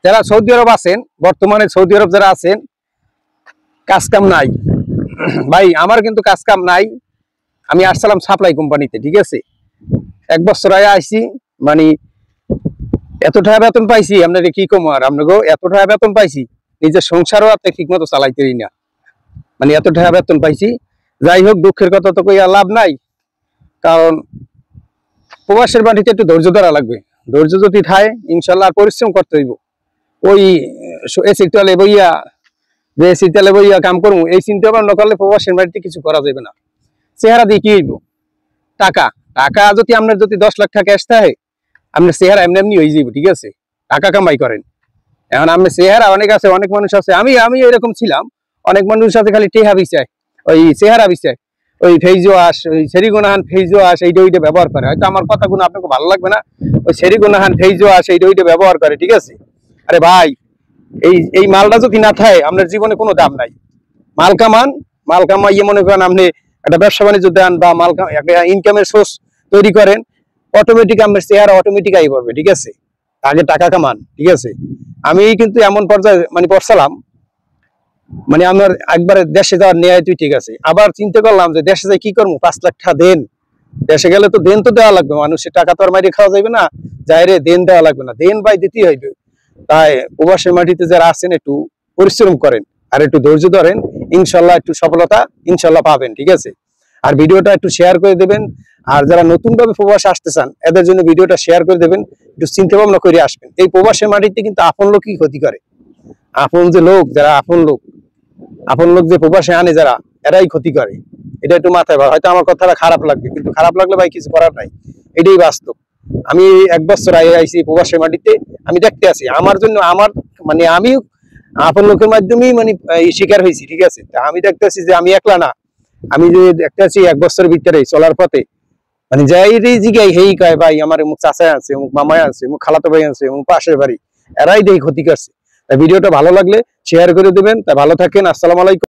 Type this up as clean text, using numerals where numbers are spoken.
যারা সৌদি আরব আছেন, বর্তমানে সৌদি আরব যারা আছেন, কাজ কাম নাই ভাই, আমার কিন্তু কাজ কাম নাই। আমি আসছিলাম সাপ্লাই কোম্পানিতে, ঠিক আছে। 1 বছর আগে আইছি, মানে এত টাকা বেতন পাইছি, আপনাকে কি কম আর আপনাকে এত টাকা বেতন পাইছি, নিজের সংসারও আপনি ঠিক মতো চালাইতেই না, মানে এত টাকা বেতন পাইছি। যাই হোক, দুঃখের কথা তো কইয়া লাভ নাই, কারণ প্রবাসের মাটিতে একটু ধৈর্য ধরা লাগবে। ধৈর্য যদি থাকে, ইনশাল্লাহ পরিশ্রম করতে হইব। ওই এসি তলে বইয়া, যে এসি তলে বইয়া কাম করবো, এই চিন্তা ভাবনা করলে প্রবাসের বাড়িতে কিছু করা যাবে না। চেহারা দিয়ে কি হইব? টাকা টাকা যদি আপনার যদি 10 লাখ টাকা আসতে হয়, আপনার চেহারা এমনি এমনি হয়ে যাইব, ঠিক আছে। টাকা কামাই করেন। এখন আপনার চেহারা অনেক আছে, অনেক মানুষ আছে, আমি এরকম ছিলাম। অনেক মানুষের সাথে খালি টেহা বিচায়, ওই চেহারা বিচায়, ওই ফেস ওয়াশ, ওই সেরিগোনাহান ফেস ওয়াশ, এইটা ওইটা ব্যবহার করে। হয়তো আমার কথাগুলো আপনাকে ভালো লাগবে না, ওই সেরিগোনাহান ফেস ওয়াশ এইটা ওইটা ব্যবহার করে, ঠিক আছে। আরে ভাই, এই মালটা যদি না থাকে, আপনার জীবনে কোনো দাম নাই। মাল কামান, মাল কামাইয়ে মনে করেন আপনি একটা ব্যবসা বাণিজ্য দেন, বা মাল একটা ইনকামের সোর্স তৈরি করেন, অটোমেটিক আপনার চেহারা অটোমেটিক আই পড়বে, ঠিক আছে। আগে টাকা কামান, ঠিক আছে। আমি কিন্তু এমন পর্যায়ে মানে পড়ছিলাম, মানে আমার একবারে দেশে যাওয়ার নেয় তুই, ঠিক আছে। আবার চিন্তা করলাম যে দেশে যাই কি করবো, 5 লাখ টাকা দেন, দেশে গেলে তো দেন তো দেওয়া লাগবে, মানুষের টাকা তো আর মাইরে খাওয়া যাবে না, যাইরে দেন দেওয়া লাগবে না, দেন ভাই দিতেই হইবে। তাই প্রবাসের মাটিতে যারা আছেন, একটু পরিশ্রম করেন আর একটু ধৈর্য ধরেন, ইনশাল্লাহ একটু সফলতা ইনশাল্লাহ পাবেন, ঠিক আছে। আর ভিডিওটা একটু শেয়ার করে দেবেন। আর যারা নতুন ভাবে প্রবাসে আসতে চান, এদের জন্য ভিডিওটা শেয়ার করে দেবেন, একটু চিন্তা ভাবনা করে আসবেন। এই প্রবাসের মাটিতে কিন্তু আপন লোকই ক্ষতি করে। আপন যে লোক, যারা আপন লোক যে প্রবাসে আনে যারা, এরাই ক্ষতি করে। এটা একটু মাথায় ভাব। হয়তো আমার কথাটা খারাপ লাগবে, কিন্তু খারাপ লাগলে ভাই কিছু করার নাই, এটাই বাস্তব। আমি 1 বছর আগে আইছি প্রবাসের মাটিতে, আমি দেখতে আছি আমার জন্য, আমার মানে আমি আপন লোকের মাধ্যমেই মানে শিকার হয়েছি, ঠিক আছে। আমি দেখতেছি যে আমি একলা না, আমি যে দেখতেছি 1 বছরের ভিতরে চলার পথে, মানে যাই জিগাই হেই কয় ভাই আমার অমুক চাচা আছে, অমুক মামাই আছে, অমুক খালাতো ভাই আছে, অমুক পাশের বাড়ি, এরাই দেখি ক্ষতি করছে। তাই ভিডিওটা ভালো লাগলে শেয়ার করে দেবেন। তাই ভালো থাকেন, আসসালামু আলাইকুম।